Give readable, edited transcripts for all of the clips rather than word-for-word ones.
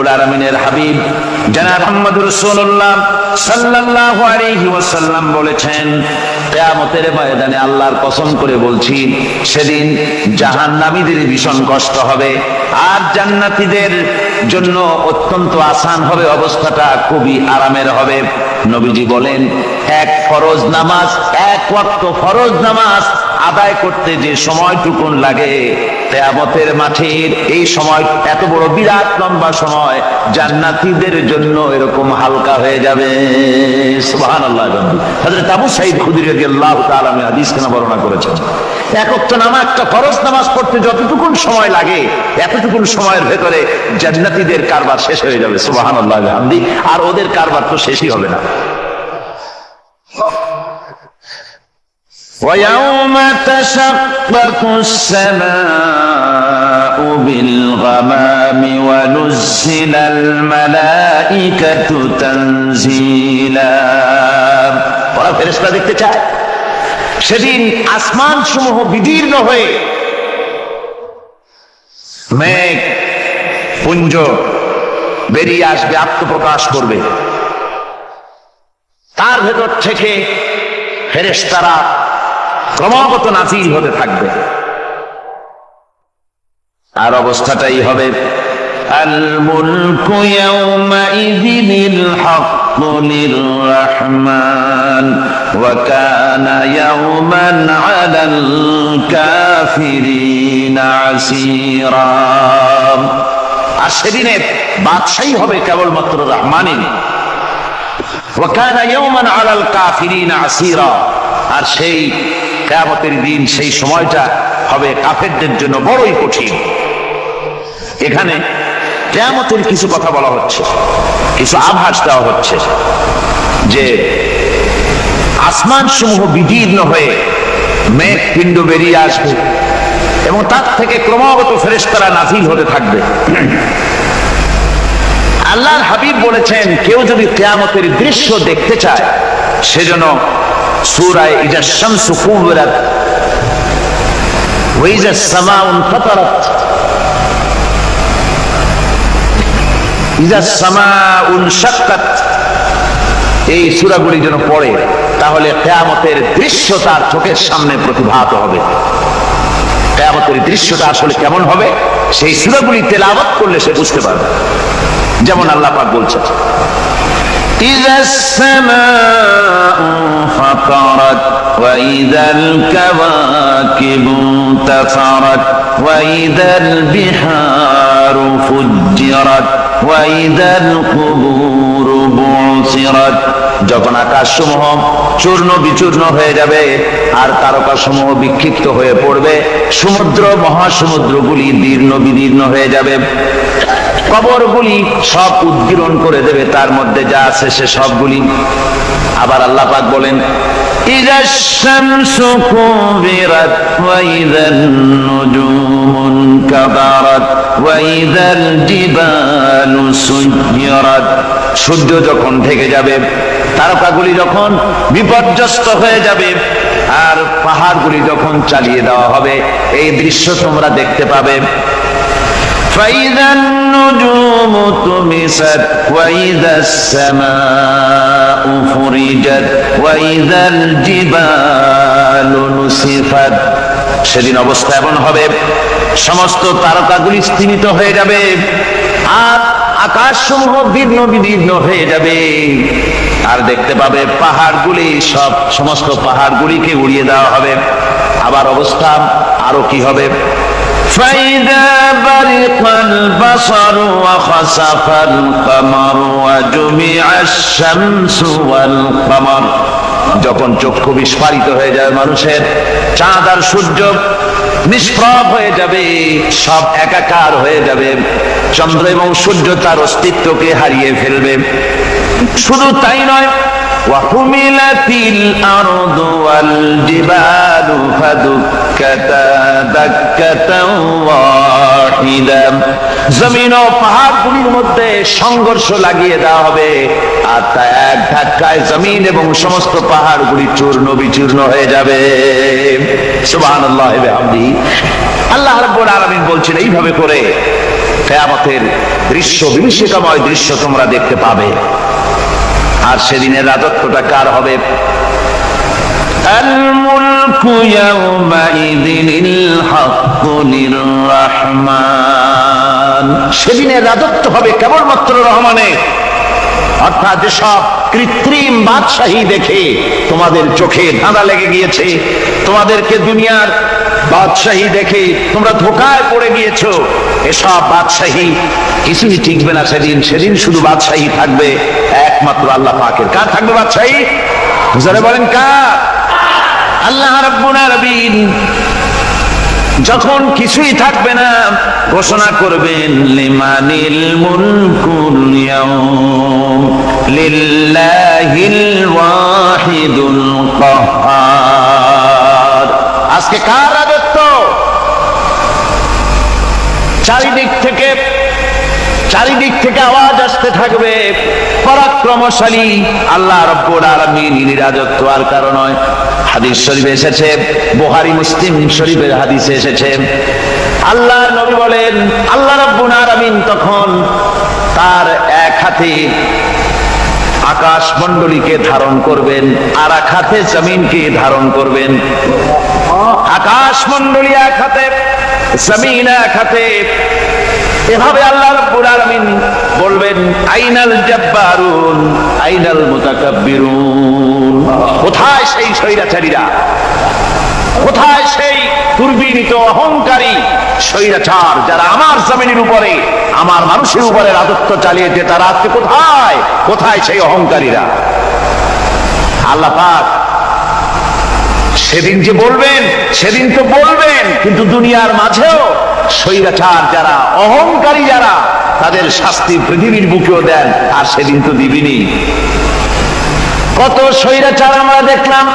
রব্বুল আলামিনের হাবিব জনাব মুহাম্মদুর রাসূলুল্লাহ সাল্লাল্লাহু আলাইহি ওয়াসাল্লাম বলেছেন, কিয়ামতের ময়দানে আল্লাহর কসম করে বলছি, সেদিন জাহান্নামীদের ভীষণ কষ্ট হবে আর জান্নাতীদের জন্য অত্যন্ত আসান হবে, অবস্থাটা খুবই আরামের হবে। নবীজি বলেন, এক ফরজ নামাজ, এক ওয়াক্ত ফরজ নামাজ আদায় করতে যে সময়টুকুন লাগে, কিয়ামতের মাঠের এই সময় এত বড় বিরাট লম্বা সময় জান্নাতীদের জন্য এরকম হালকা হয়ে যাবে। সুবহানাল্লাহ। হযরত আবু সাঈদ খুদরী রাদিয়াল্লাহু তাআলা হাদিস কেন বর্ণনা করেছেন, এক ওয়াক্ত নামাজ, একটা ফরজ নামাজ পড়তে যতটুকুন সময় লাগে এতটুকুন সময়ের ভেতরে জান্নাতীদের কারবার শেষ হয়ে যাবে। সুবহানাল্লাহ। আর ওদের কারবার তো শেষই হবে না। وَيَوْمَ تَشَقَّقُ السَّمَاءُ بِالْغَمَامِ وَنُزِّلَ الْمَلَائِكَةُ تَنزِيلًا। ওরা ফেরেশতা দেখতে চায়, সেদিন আসমান সমূহ বিদীর্ণ হয়ে মেঘ পুঞ্জ বেরিয়ে আসবে, আত্মপ্রকাশ করবে, তার ভেতর থেকে ফেরেশতারা ক্রমাগত নাযিল হতে থাকবে। আর অবস্থাটাই হবে, আল মুলকু ইয়াউমাইযিনিল হাক্কু লিররহমান ওয়া কানা ইয়াওমান আলাল কাফিরিনা আসীরা। আর সেদিনে বাদশাহী হবে কেবলমাত্র রহমানের। ওয়া কানা ইয়াওমান আলাল কাফিরিনা আসীরা। আর সেই কিয়ামতের দিন, সেই সময়টা হবে কাফেরদের জন্য বড়ই কঠিন। এখানে কিয়ামতের কিছু কথা বলা হচ্ছে, কিছু আভাস দেওয়া হচ্ছে যে আসমান সমূহ বিদীর্ণ হয়ে মেঘ পিণ্ড বেরিয়ে আসবে এবং তার থেকে ক্রমাগত ফেরেশতারা নাযিল হতে থাকবে। আল্লাহর হাবিব বলেছেন, কেউ যদি কিয়ামতের দৃশ্য দেখতে চায় সেজন্য সূরা ইজা শামসু কুবিরাত ওয়া ইজা সামাউ ফাতারাত, ইজা সামাউ শাক্কাত, এই সূরাগুলি যেন পড়ে, তাহলে কিয়ামতের দৃশ্য তার চোখের সামনে প্রতিভাত হবে। কিয়ামতের দৃশ্যটা আসলে কেমন হবে সেই সূরাগুলি তেলাওয়াত করলে সে বুঝতে পারবে। যেমন আল্লাহ পাক বলছেন, إذا السماء فطرت وإذا الكواكب انتثرت وإذا البحار فجرت وإذا القبور بعثرت। যখন আকাশসমূহ চূর্ণ বিচূর্ণ হয়ে যাবে আর তারকাসমূহ বিক্ষিপ্ত হয়ে পড়বে, সমুদ্র মহাসমুদ্রগুলি দীর্ণ বিদীর্ণ হয়ে যাবে, কবরগুলি সব উদ্গীরণ করে দেবে, তার মধ্যে যা আছে সে সবগুলি। আবার আল্লাহ পাক বলেন, ইযা শামসু কুবিরাত ওয়া ইযান নুজুমু কাদারাত ওয়া ইযাল জিবালু সুয়িরাত। সূর্য যখন ঢেকে যাবে, তারকাগুলি যখন বিপর্যস্ত হয়ে যাবে আর পাহাড়গুলি যখন চালিয়ে দেওয়া হবে, এই দৃশ্য তোমরা দেখতে পাবে। فإذا النجوم طمست وإذا السماء فرجت وإذا الجبال نسفت। সেদিন অবস্থা এমন হবে, সমস্ত তারকাগুলি স্তিমিত হয়ে যাবে আর আকাশসমূহ দীর্ণ বিদীর্ণ হয়ে যাবে। আর দেখতে পাবে পাহাড়গুলি, সমস্ত পাহাড়গুলিকে উড়িয়ে দেওয়া হবে। আবার অবস্থা আরো কি হবে, فإذا برق البصر وخسف القمر وجمع الشمس والقمر। যখন চক্ষু বিস্ফারিত হয়ে যায় মানুষের, চাঁদ আর সূর্য নিষ্প্রভ হয়ে যাবে, সব একাকার হয়ে যাবে, চন্দ্র এবং সূর্য তার অস্তিত্বকে হারিয়ে ফেলবে। শুধু তাই নয়, وحملت الأرض والجبال فدكتا دكة واحدة। জমিন ও পাহাড়গুলির মধ্যে সংঘর্ষ লাগিয়ে দেওয়া হবে আর তা এক ধাক্কায় জমিন এবং সমস্ত পাহাড়গুলি চূর্ণ বিচূর্ণ হয়ে যাবে। সুবহানাল্লাহি ওয়া বিহামদিহি। আল্লাহ রাব্বুল আলামিন বলছেন, এইভাবে করে কিয়ামতের দৃশ্য, বিভীষিকাময় দৃশ্য তোমরা দেখতে পাবে। আর সেদিনের রাজত্বটা কার হবে? আল মুলকু ইয়াউমাইযিনিল হাক্কু লির-রাহমান। সেদিনের রাজত্ব হবে কেবলমাত্র রহমানের। অর্থাৎ যেসব কৃত্রিম বাদশাহী দেখে তোমাদের চোখে ধাঁধা লেগে গিয়েছে, তোমাদেরকে দুনিয়ার বাদশাহী দেখে তোমরা ধোঁকায় পড়ে গিয়েছো, এসব বাদশাহী কিছুই টিকবে না সেদিন। সেদিন শুধু বাদশাহী থাকবে একমাত্র আল্লাহ পাকের। কার থাকবে বাদশাহী? যারা বলেন কার? আল্লাহ রাব্বুল আলামিন যখন কিছুই থাকবে না ঘোষণা করবেন লিমানিল মুলকুল ইয়াউম লিল্লাহিল ওয়াহিদুল কাহ্হার। আজকে কার রাজত্ব? চারিদিক থেকে আওয়াজ আসতে থাকবে, পরাক্রমশালী আল্লাহ রাব্বুল আলামিনের রাজত্ব আর কারণ নয়। হাদিস শরীফে এসেছে, বুখারী মুসলিম শরীফের হাদিসে এসেছে, আল্লাহর নবী বলেন আল্লাহ রাব্বুল আলামিন তখন তার এক হাতে আকাশ মণ্ডলীকে ধারণ করবেন, আর এক হাতে জমিনকে ধারণ করবেন। আকাশ মণ্ডলী এক হাতে, জমিন এক হাতে। এভাবে আল্লাহ রাব্বুল আলামিন বলবেন আইনাল জাব্বারুন আইনাল মুতাকাব্বিরুন। কোথায় সেই স্বৈরাচারীরা? কোথায় সেই দুর্বিনীত অহংকারী স্বৈরাচার যারা আমার জমিনের উপরে, আমার মানুষের উপরে রাজত্ব চালিয়েছে? তারা আজকে কোথায়? কোথায় সেই অহংকারীরা? আল্লাহ পাক সেদিন যে বলবেন, সেদিন তো বলবেন, কিন্তু দুনিয়ার মাঝেও স্বৈরাচার যারা, অহংকারী যারা, তাদের শাস্তি পৃথিবীর বুকেও দেন। আর সেদিন তো দিবিনি। কত স্বৈরাচার আমরা দেখলাম,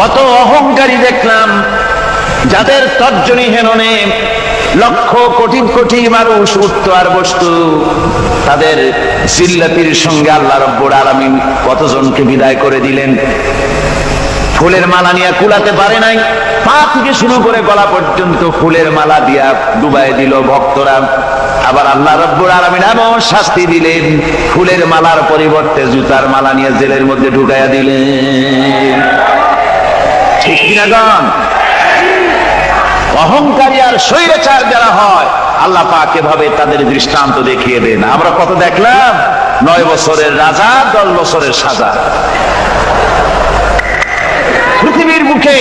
কত অহংকারী দেখলাম, যাদের তর্জনী হেননে লক্ষ কোটি কোটি মানুষ উঠতো আর বসতো। তাদের জিল্লাতির সঙ্গে আল্লাহ রাব্বুল আলামিন কতজনকে বিদায় করে দিলেন। ফুলের মালা নিয়ে কুলাতে পারে নাই, পা থেকে শুরু করে গলা পর্যন্ত ফুলের মালা দিয়া ডুবাই দিল ভক্তরা। আবার আল্লাহ রাব্বুল আলামিন এমন শাস্তি দিলেন, ফুলের মালার পরিবর্তে জুতার মালা নিয়ে জেলের মধ্যে ঢুকাইয়া দিলেন। ঠিক কিনা গান? অহংকারী আর স্বৈরাচার যারা হয়, আল্লাহ পাক এভাবে তাদের দৃষ্টান্ত দেখিয়ে দেন। আমরা কত দেখলাম, 9 বছরের রাজা 10 বছরের সাজা। পৃথিবীর বুকে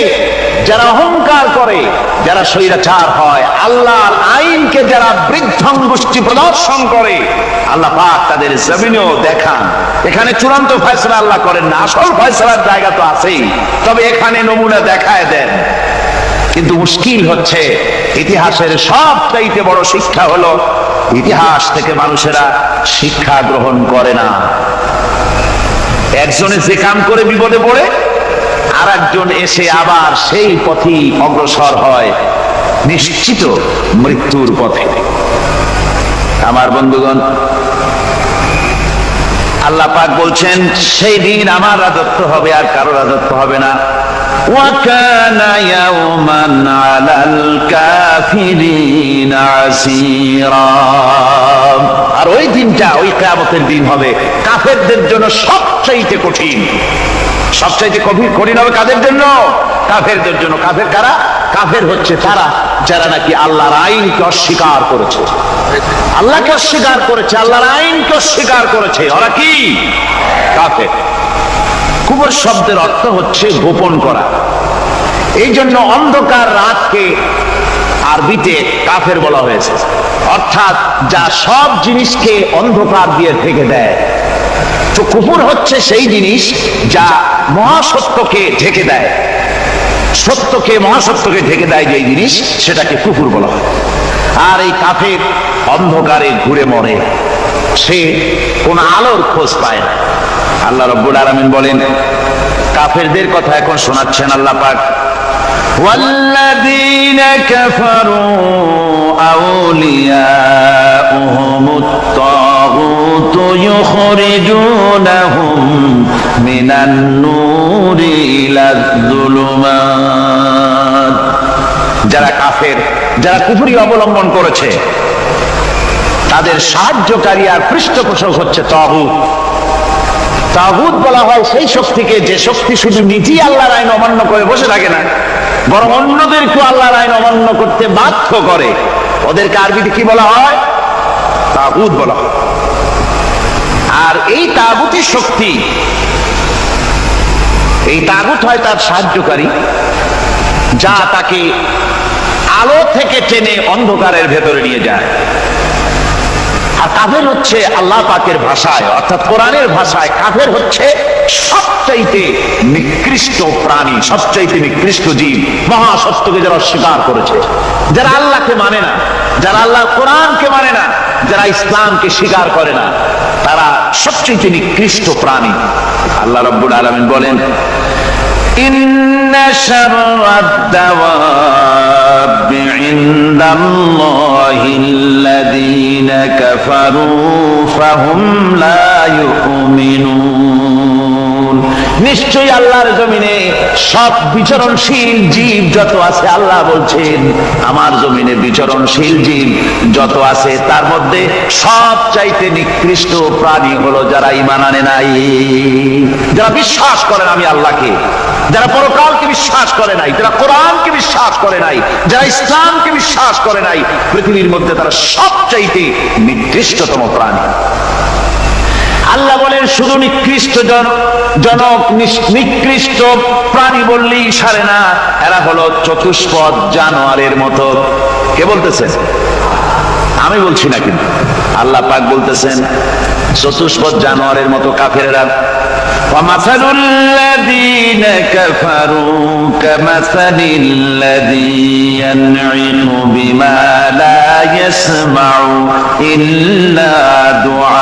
যারা অহংকার করে, যারা স্বৈরাচার হয়, আল্লাহর আইনকে যারা বৃদ্ধঙ্গুষ্টি প্রদর্শন করে, আল্লাহ পাক তাদের জমিনেও দেখান। এখানে চূড়ান্ত ফয়সালা আল্লাহ করেন না, আসল ফয়সালার জায়গা তো আছেই, তবে এখানে নমুনা দেখায় দেন। কিন্তু মুশকিল হচ্ছে, ইতিহাসের সবচাইতে বড় শিক্ষা হলো ইতিহাস থেকে মানুষেরা শিক্ষা গ্রহণ করে না। একজনে যে কাম করে বিপদে পড়ে, আর একজন এসে আবার সেই পথেই অগ্রসর হয়, নিশ্চিত মৃত্যুর পথে। আমার বন্ধুগণ, আল্লাহ পাক বলছেন সেই দিন আমার রাজত্ব হবে, আর কারো রাজত্ব হবে না। وَكَانَ يَوْمًا عَلَى الْكَافِرِينَ عَسِيرًا। আর ওই দিনটা, ওই কিয়ামতের দিন হবে কাফেরদের জন্য সবচাইতে কঠিন। সবচাইতে কঠিন হবে কাদের জন্য? কাফেরদের জন্য। কাফের কারা? কাফের হচ্ছে তারা যারা নাকি আল্লাহর আইনকে অস্বীকার করেছে, আল্লাহকে অস্বীকার করেছে, আল্লাহর আইনকে অস্বীকার করেছে। ওরা কি? কাফের। কুফর শব্দের অর্থ হচ্ছে গোপন করা। এই জন্য অন্ধকার রাতকে আরবিতে কাফের বলা হয়েছে, অর্থাৎ যা সব জিনিসকে অন্ধকার দিয়ে ঢেকে দেয়। তো কুফর হচ্ছে সেই জিনিস যা মহাসত্যকে ঢেকে দেয়, সত্যকে, মহাসত্যকে ঢেকে দেয় যেই জিনিস, সেটাকে কুফর বলা হয়। আর এই কাফের অন্ধকারে ঘুরে মরে, সে কোন আলোর খোঁজ পায় না। আল্লাহ রাব্বুল আলামিন বলেন, কাফেরদের কথা এখন শোনাচ্ছেন আল্লাহ পাক, ওয়াল্লাযীনা কাফারু আউলিয়াউহুমুত তাগুতু ইউখরিজুনাহুম মিনান নূরি ইলাজ যুলুমাত। যারা কাফের, যারা কুফরি অবলম্বন করেছে, তাদের সাহায্যকারী আর পৃষ্ঠপোষক হচ্ছে তাগুত। তাগুত বলা হয় সেই শক্তিকে যে শক্তি শুধু নিজেই আল্লাহর আইন অমান্য করে বসে থাকে না, বরং অন্যদেরকেও আল্লাহর আইন অমান্য করতে বাধ্য করে। ওদেরকে আরবিতে কি বলা হয়? তাগুত বলা হয়। আর এই তাগুতের শক্তি, এই তাগুত হয় তার সাহায্যকারী, যা তাকে আলো থেকে টেনে অন্ধকারের ভেতরে নিয়ে যায়। আর কাফের হচ্ছে আল্লাহ পাকের ভাষায় অর্থাৎ কোরআনের ভাষায় কাফের হচ্ছে সবচাইতে নিকৃষ্ট প্রাণী, সবচাইতে নিকৃষ্ট জীব। মহাসত্যকে যারা অস্বীকার করেছে, যারা আল্লাহকে মানে না, যারা আল্লাহর কোরআনকে মানে না, যারা ইসলামকে স্বীকার করে না, তারা সবচাইতে নিকৃষ্ট প্রাণী। আল্লাহ রাব্বুল আলামিন বলেন, ইন্না শাররাদ দাওয়াবি ইনদাল্লাহিল্লাযীনা কাফারু ফাহুম লা ইউমিনুন। নিশ্চয়ই আল্লাহর জমিনে সব বিচরণশীল জীব যত আছে, আল্লাহ বলছেন আমার জমিনে বিচরণশীল জীব যত আছে তার মধ্যে সব চাইতে নিকৃষ্ট প্রাণী হলো যারা ঈমান আনে নাই, যারা বিশ্বাস করে না আমি আল্লাহকে, যারা পরকালকে বিশ্বাস করে নাই, যারা কোরআনকে বিশ্বাস করে নাই, যারা ইসলামকে বিশ্বাস করে নাই, পৃথিবীর মধ্যে তারা সবচাইতে নিকৃষ্টতম প্রাণী। আল্লাহ বলেন শুধু নিকৃষ্ট জনক নিকৃষ্ট প্রাণী বললেই সারে না, এরা হলো চতুষ্পদ জানোয়ারের মতো। কে বলতেছেন? আমি বলছি না, কিন্তু আল্লাহ পাক বলতেছেন চতুষ্পদ জানোয়ারের মতো কাফেররা। وَمَثَلُ الَّذِينَ كَفَرُوا كَمَثَلِ الَّذِي يَنْعِقُ بِمَا لَا يَسْمَعُ إِلَّا دُعَاءً